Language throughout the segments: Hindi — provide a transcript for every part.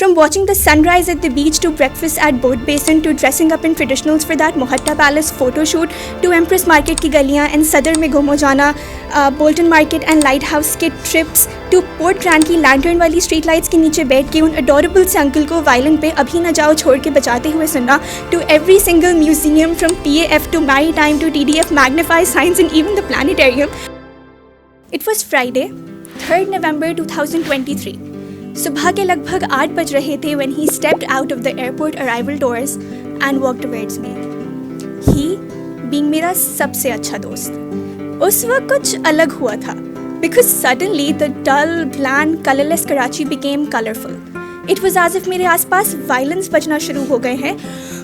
From watching the sunrise at the beach to breakfast at Boat Basin to dressing up in traditionals for that Mohatta Palace photo shoot to Empress Market की गलियाँ and सदर में घूमो जाना, Bolton market and light house के ट्रिप्स टू पोर्ट ग्रैंड की लैंटर्न वाली स्ट्रीट लाइट्स के नीचे बैठ के उन अडोरेबल से अंकल को वायलिन पे अभी न जाओ छोड़ के बजाते हुए सुनना, to every single museum from PAF to maritime to TDF magnify science and even the planetarium. It was Friday 3 November 2023. सुबह के लगभग 8 बज रहे थे when he stepped out of the airport arrival doors and walked towards me. He being मेरा सबसे अच्छा दोस्त. उस वक्त कुछ अलग हुआ था because suddenly the dull, bland, colorless Karachi became colorful. It was as if मेरे आसपास वायलेंस बजना शुरू हो गए हैं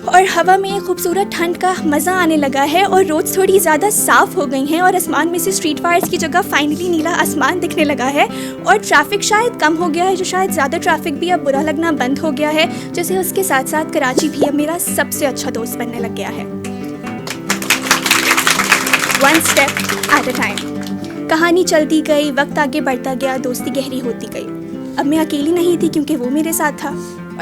और हवा में एक खूबसूरत ठंड का मज़ा आने लगा है और रोड्स थोड़ी ज़्यादा साफ़ हो गई हैं और आसमान में से स्ट्रीट फायर्स की जगह फाइनली नीला आसमान दिखने लगा है और ट्रैफिक शायद कम हो गया है, जो शायद ज़्यादा ट्रैफिक भी अब बुरा लगना बंद हो गया है, जैसे उसके साथ साथ कराची भी अब मेरा सबसे अच्छा दोस्त बनने लग गया है. One step at a time. कहानी चलती गई, वक्त आगे बढ़ता गया, दोस्ती गहरी होती गई. अब मैं अकेली नहीं थी क्योंकि वो मेरे साथ था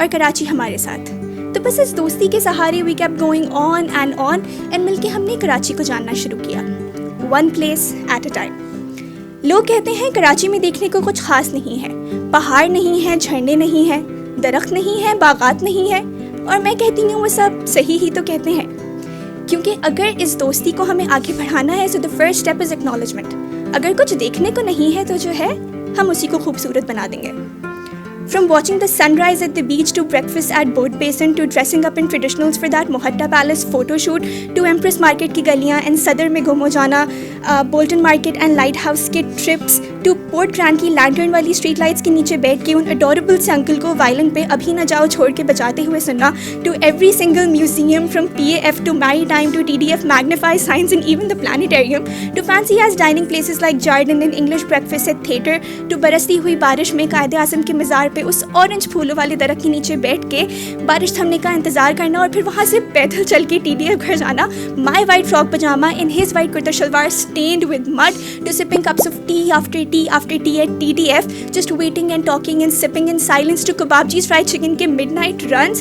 और कराची हमारे साथ. तो बस इस दोस्ती के सहारे we kept going on and मिलके हमने कराची को जानना शुरू किया, one place at a time. लोग कहते हैं कराची में देखने को कुछ खास नहीं है, पहाड़ नहीं है, झरने नहीं है, दरख्त नहीं है, बागात नहीं है. और मैं कहती हूँ वो सब सही ही तो कहते हैं, क्योंकि अगर इस दोस्ती को हमें आगे बढ़ाना है so the first step is acknowledgement. अगर कुछ देखने को नहीं है तो जो है हम उसी को खूबसूरत बना देंगे. From watching the sunrise at the beach to breakfast at Boat Basin to dressing up in traditionals for that Mohatta Palace photo shoot to Empress Market की गलियाँ and सदर में घूमो जाना, Bolton market and light house के ट्रिप्स टू पोर्ट ग्रैंड की लैंटर्न वाली स्ट्रीट लाइट्स के नीचे बैठ के उन अडोरेबल से अंकल को वायलिन पे अभी न जाओ छोड़ के बजाते हुए सुनना, to every single museum from PAF to maritime to TDF magnify science and even the planetarium to fancy as dining places like Jordan and English breakfast at theatre to बरसती हुई बारिश में कायदे आज़म के मज़ार पे उस ऑरेंज फूलों वाले दरख्त के नीचे बैठ के बारिश थमने का इंतजार करना और फिर वहाँ से पैदल चल के TDF घर जाना, my white frock pyjama in his white kurta shalwar stained with mud to sipping cups of tea after tea at TDF, just waiting and talking and sipping in silence to Kebabji's fried chicken के midnight runs,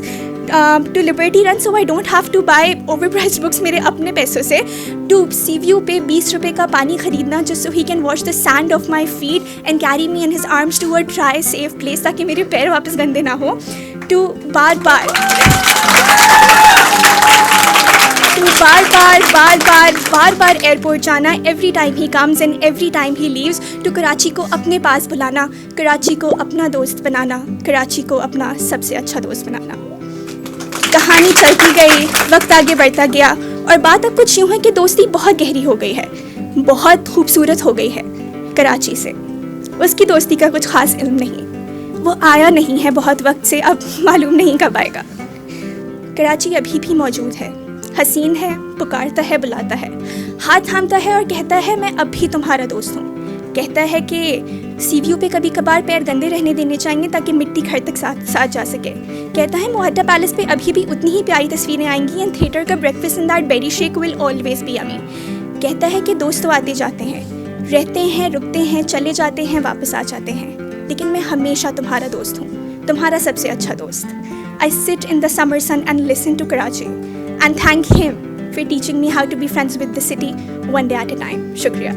to Liberty Run so I don't have to buy overpriced books मेरे अपने पैसों से, to sea view पे 20 रुपए का पानी खरीदना just so he can wash the sand off my feet and carry me in his arms to a dry safe place ताकि मेरे पैर वापस गंदे ना हो, to बार बार एयरपोर्ट जाना every time he comes and every time he leaves, to Karachi को अपने पास बुलाना, कराची को अपना दोस्त बनाना, कराची को अपना सबसे अच्छा दोस्त बनाना. कहानी चलती गई, वक्त आगे बढ़ता गया और बात अब कुछ यूँ है कि दोस्ती बहुत गहरी हो गई है, बहुत खूबसूरत हो गई है कराची से. उसकी दोस्ती का कुछ ख़ास इल्म नहीं, वो आया नहीं है बहुत वक्त से, अब मालूम नहीं कब आएगा. कराची अभी भी मौजूद है, हसीन है, पुकारता है, बुलाता है, हाथ थामता है और कहता है मैं अब भी तुम्हारा दोस्त हूँ. कहता है कि सी व्यू पे कभी कभार पैर गंदे रहने देने चाहिए ताकि मिट्टी घर तक साथ जा सके. कहता है मोहट्टा पैलेस पे अभी भी उतनी ही प्यारी तस्वीरें आएंगी एंड थिएटर का breakfast in that berry shake will always be yummy. कहता है कि दोस्त तो आते जाते हैं, रहते हैं, रुकते हैं, चले जाते हैं, वापस आ जाते हैं, लेकिन मैं हमेशा तुम्हारा दोस्त हूँ, तुम्हारा सबसे अच्छा दोस्त. I sit in the summer sun and listen to Karachi and thank him for teaching me how to be friends with the city one day at a time. Shukriya.